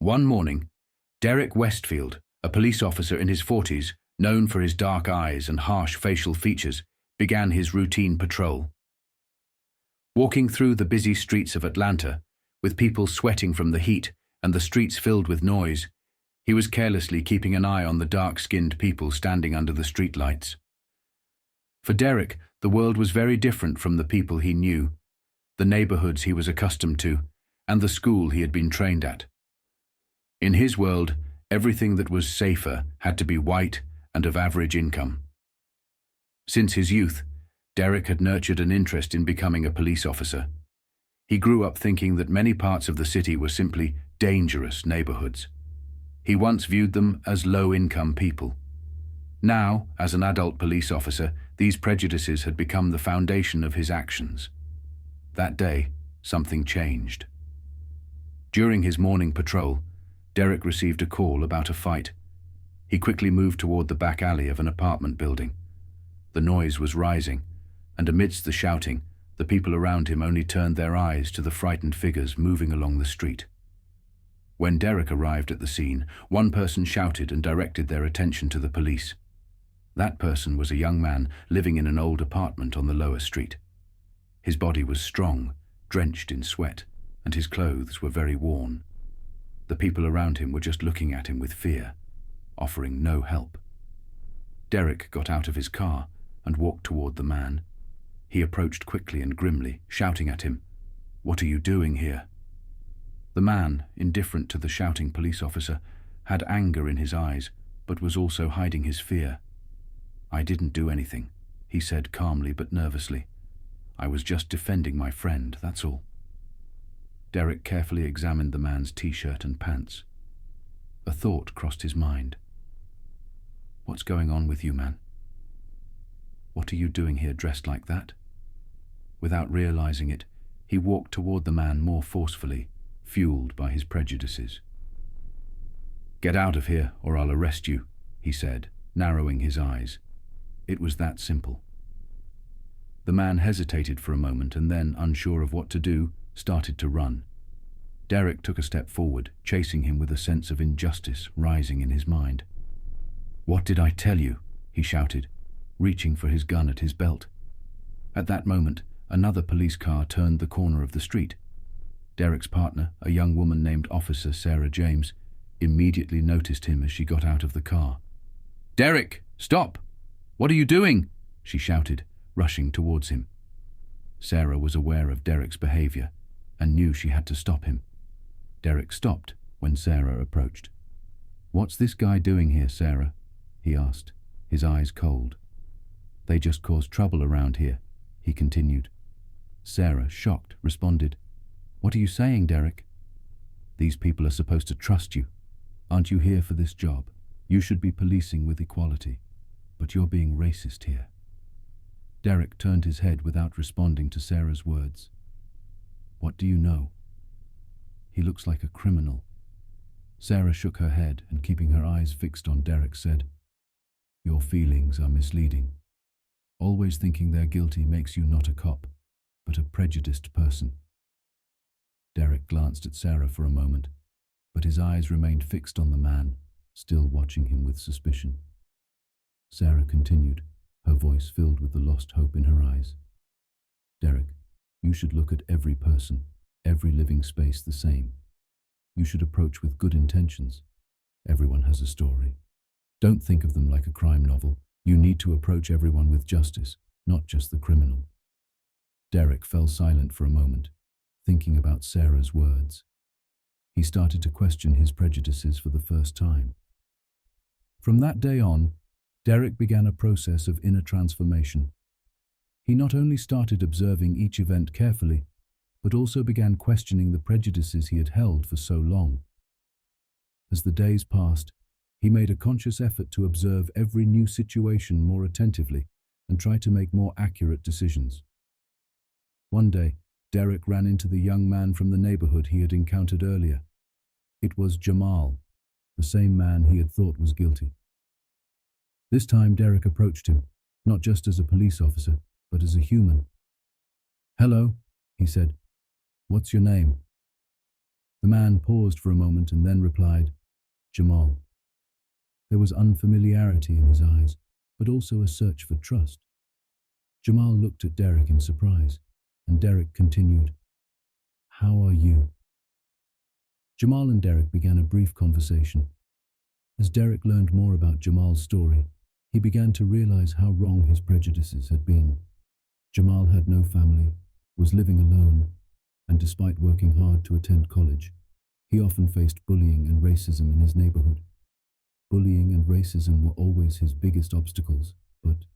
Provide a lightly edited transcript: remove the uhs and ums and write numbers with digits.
One morning, Derek Westfield, a police officer in his 40s, known for his dark eyes and harsh facial features, began his routine patrol. Walking through the busy streets of Atlanta, with people sweating from the heat and the streets filled with noise, he was carelessly keeping an eye on the dark-skinned people standing under the streetlights. For Derek, the world was very different from the people he knew, the neighborhoods he was accustomed to, and the school he had been trained at. In his world, everything that was safer had to be white and of average income. Since his youth, Derek had nurtured an interest in becoming a police officer. He grew up thinking that many parts of the city were simply dangerous neighborhoods. He once viewed them as low-income people. Now, as an adult police officer, these prejudices had become the foundation of his actions. That day, something changed. During his morning patrol, Derek received a call about a fight. He quickly moved toward the back alley of an apartment building. The noise was rising, and amidst the shouting, the people around him only turned their eyes to the frightened figures moving along the street. When Derek arrived at the scene, one person shouted and directed their attention to the police. That person was a young man living in an old apartment on the lower street. His body was strong, drenched in sweat, and his clothes were very worn. The people around him were just looking at him with fear, offering no help. Derek got out of his car and walked toward the man. He approached quickly and grimly, shouting at him, "What are you doing here?" The man, indifferent to the shouting police officer, had anger in his eyes, but was also hiding his fear. "I didn't do anything," he said calmly but nervously. "I was just defending my friend, that's all." Derek carefully examined the man's t-shirt and pants. A thought crossed his mind. "What's going on with you, man? What are you doing here dressed like that?" Without realizing it, he walked toward the man more forcefully, fueled by his prejudices. "Get out of here or I'll arrest you," he said, narrowing his eyes. It was that simple. The man hesitated for a moment and then, unsure of what to do, started to run. Derek took a step forward, chasing him with a sense of injustice rising in his mind. "What did I tell you?" he shouted, reaching for his gun at his belt. At that moment, another police car turned the corner of the street. Derek's partner, a young woman named Officer Sarah James, immediately noticed him as she got out of the car. "Derek, stop! What are you doing?" she shouted, rushing towards him. Sarah was aware of Derek's behavior and knew she had to stop him. Derek stopped when Sarah approached. "What's this guy doing here, Sarah?" he asked, his eyes cold. "They just caused trouble around here," he continued. Sarah, shocked, responded, "What are you saying, Derek? These people are supposed to trust you. Aren't you here for this job? You should be policing with equality, but you're being racist here." Derek turned his head without responding to Sarah's words. "What do you know? He looks like a criminal." Sarah shook her head and, keeping her eyes fixed on Derek, said, "Your feelings are misleading. Always thinking they're guilty makes you not a cop, but a prejudiced person." Derek glanced at Sarah for a moment, but his eyes remained fixed on the man, still watching him with suspicion. Sarah continued, her voice filled with the lost hope in her eyes. "Derek, you should look at every person, every living space the same. You should approach with good intentions. Everyone has a story. Don't think of them like a crime novel. You need to approach everyone with justice, not just the criminal." Derek fell silent for a moment, thinking about Sarah's words. He started to question his prejudices for the first time. From that day on, Derek began a process of inner transformation. He not only started observing each event carefully, but also began questioning the prejudices he had held for so long. As the days passed, he made a conscious effort to observe every new situation more attentively and try to make more accurate decisions. One day, Derek ran into the young man from the neighborhood he had encountered earlier. It was Jamal, the same man he had thought was guilty. This time Derek approached him, not just as a police officer, but as a human. "Hello," he said. "What's your name?" The man paused for a moment and then replied, "Jamal." There was unfamiliarity in his eyes, but also a search for trust. Jamal looked at Derek in surprise, and Derek continued, "How are you?" Jamal and Derek began a brief conversation. As Derek learned more about Jamal's story, he began to realize how wrong his prejudices had been. Jamal had no family, was living alone, and despite working hard to attend college, he often faced bullying and racism in his neighborhood. Bullying and racism were always his biggest obstacles, but